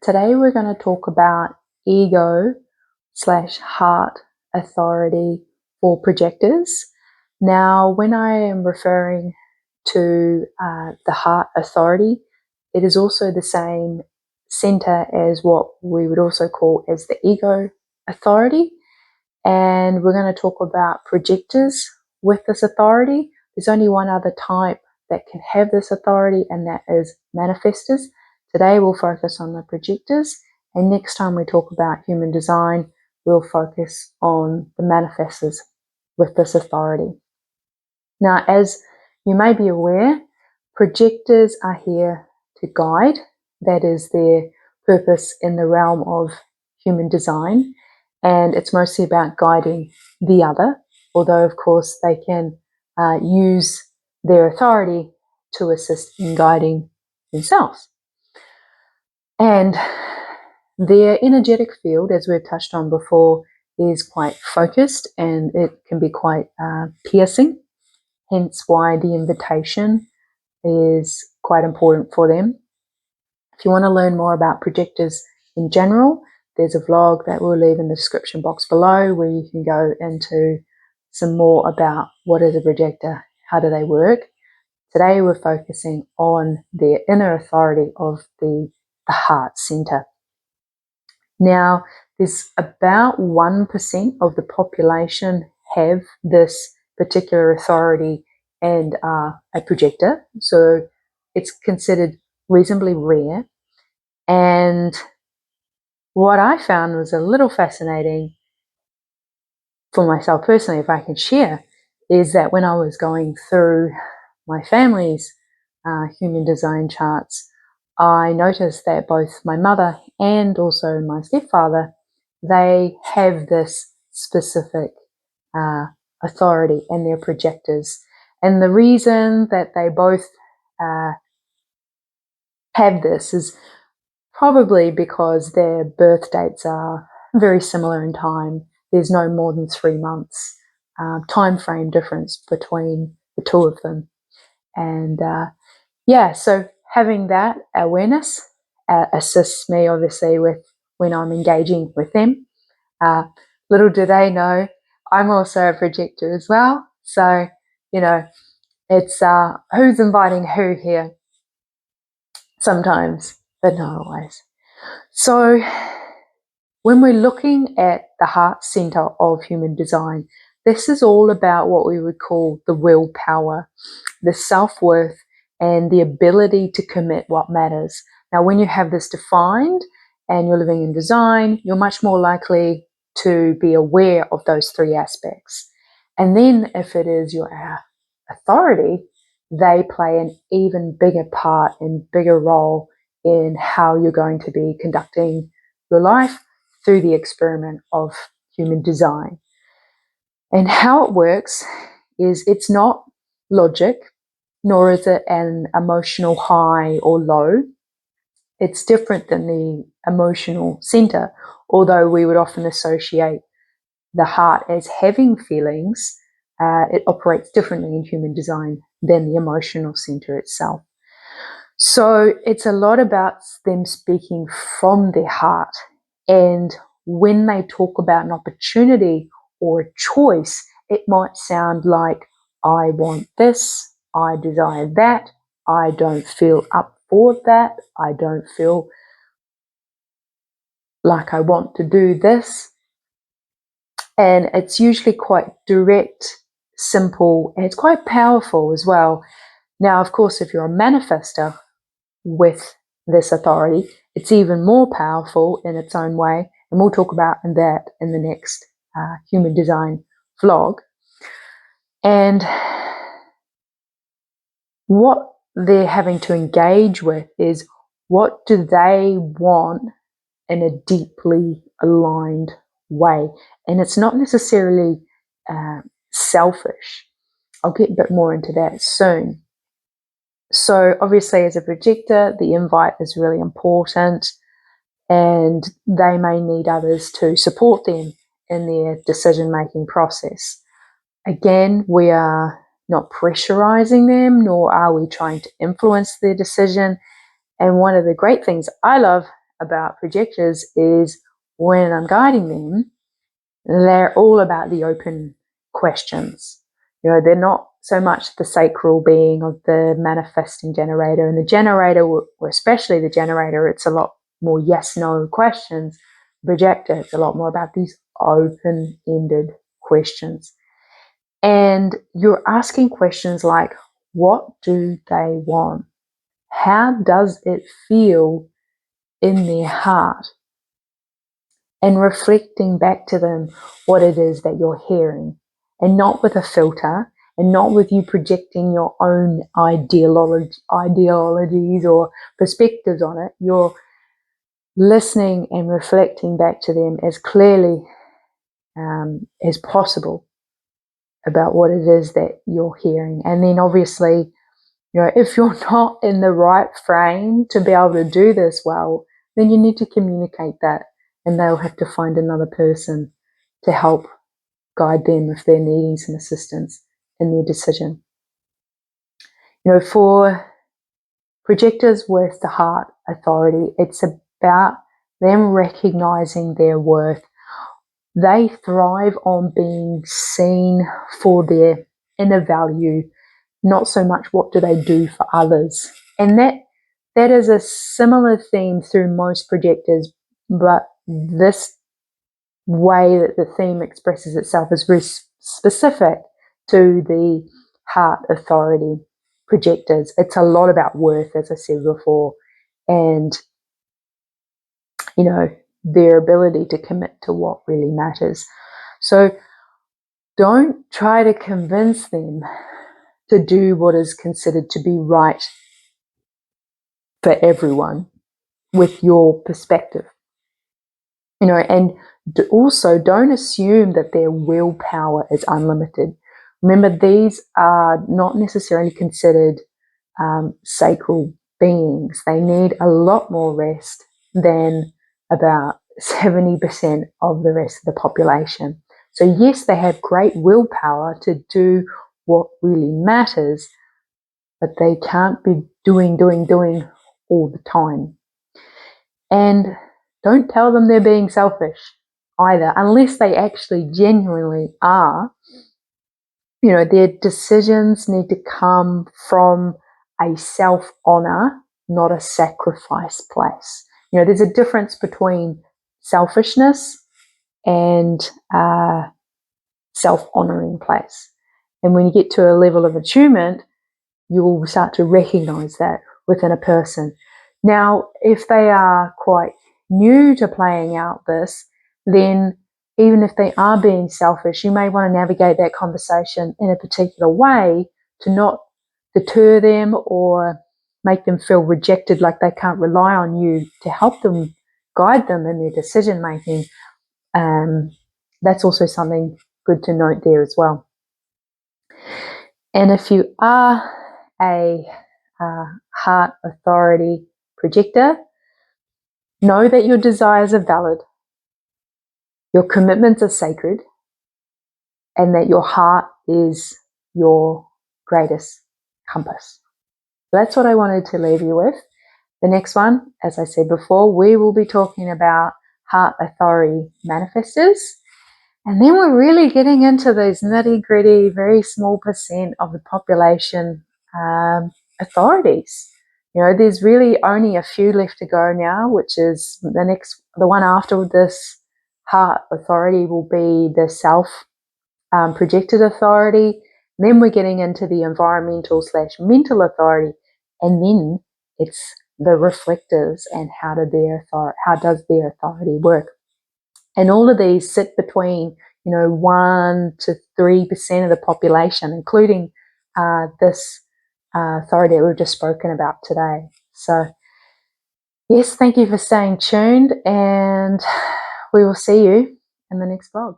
Today we're going to talk about ego/heart authority for projectors. Now, when I am referring to the heart authority, it is also the same center as what we would also call as the ego authority. And we're going to talk about projectors with this authority. There's only one other type that can have this authority, and that is manifestors. Today we'll focus on the projectors, and next time we talk about human design, we'll focus on the manifestors with this authority. Now, as you may be aware, projectors are here to guide. That is their purpose in the realm of human design, and it's mostly about guiding the other, although of course they can use their authority to assist in guiding themselves. And their energetic field, as we've touched on before, is quite focused, and it can be quite piercing, hence why the invitation is quite important for them. If you want to learn more about projectors in general, there's a vlog that we'll leave in the description box below where you can go into some more about what is a projector, how do they work. Today we're focusing on their inner authority of the heart center. Now, there's about 1% of the population have this particular authority and are a projector, so it's considered reasonably rare. And what I found was a little fascinating for myself personally, if I can share, is that when I was going through my family's human design charts, I noticed that both my mother and also my stepfather, they have this specific authority, and they're projectors. And the reason that they both have this is probably because their birth dates are very similar in time. There's no more than 3 months time frame difference between the two of them. And so having that awareness assists me obviously with when I'm engaging with them. Little do they know, I'm also a projector as well. So, it's who's inviting who here sometimes, but not always. So when we're looking at the heart center of human design, this is all about what we would call the willpower, the self-worth, and the ability to commit what matters. Now, when you have this defined and you're living in design, you're much more likely to be aware of those three aspects. And then if it is your authority, they play an even bigger part and bigger role in how you're going to be conducting your life through the experiment of human design. And how it works is it's not logic, nor is it an emotional high or low. It's different than the emotional center, although we would often associate the heart as having feelings. It operates differently in human design than the emotional center itself. So it's a lot about them speaking from their heart. And when they talk about an opportunity or a choice, it might sound like, I want this, I desire that, I don't feel up for that, I don't feel like I want to do this. And it's usually quite direct, simple, and it's quite powerful as well. Now, of course, if you're a manifestor with this authority, it's even more powerful in its own way. And we'll talk about that in the next human design vlog. And what they're having to engage with is, what do they want in a deeply aligned way? And it's not necessarily selfish. I'll get a bit more into that soon. So obviously as a projector, the invite is really important, and they may need others to support them in their decision-making process. Again, we are not pressurizing them, nor are we trying to influence their decision. And one of the great things I love about projectors is when I'm guiding them, they're all about the open questions. You know, they're not so much the sacral being of the manifesting generator. And the generator, or especially the generator, it's a lot more yes-no questions. Projector, it's a lot more about these open-ended questions. And you're asking questions like, what do they want? How does it feel in their heart? And reflecting back to them what it is that you're hearing, and not with a filter, and not with you projecting your own ideologies or perspectives on it. You're listening and reflecting back to them as clearly as possible about what it is that you're hearing. And then obviously, you know, if you're not in the right frame to be able to do this well, then you need to communicate that, and they'll have to find another person to help guide them if they're needing some assistance in their decision. You know, for projectors with the heart authority, it's about them recognizing their worth. They thrive on being seen for their inner value, not so much what do they do for others. And that is a similar theme through most projectors, but this way that the theme expresses itself is very specific to the heart authority projectors. It's a lot about worth, as I said before, and, you know, their ability to commit to what really matters. So don't try to convince them to do what is considered to be right for everyone with your perspective. You know, and also don't assume that their willpower is unlimited. Remember, these are not necessarily considered sacral beings. They need a lot more rest than about 70% of the rest of the population. So yes, they have great willpower to do what really matters, but they can't be doing all the time. And don't tell them they're being selfish either, unless they actually genuinely are. You know, their decisions need to come from a self-honor, not a sacrifice place. You know, there's a difference between selfishness and self-honoring place. And when you get to a level of attunement, you will start to recognize that within a person. Now, if they are quite new to playing out this, then even if they are being selfish, you may want to navigate that conversation in a particular way to not deter them or make them feel rejected, like they can't rely on you to help them, guide them in their decision making. That's also something good to note there as well. And if you are a heart authority projector, know that your desires are valid, your commitments are sacred, and that your heart is your greatest compass. That's what I wanted to leave you with. The next one, as I said before, we will be talking about heart authority manifestors. And then we're really getting into those nitty gritty, very small percent of the population authorities. You know, there's really only a few left to go now, which is the one after this heart authority will be the self projected authority. And then we're getting into the environmental / mental authority. And then it's the reflectors and how does their authority work. And all of these sit between, 1 to 3% of the population, including this authority that we've just spoken about today. So, yes, thank you for staying tuned, and we will see you in the next vlog.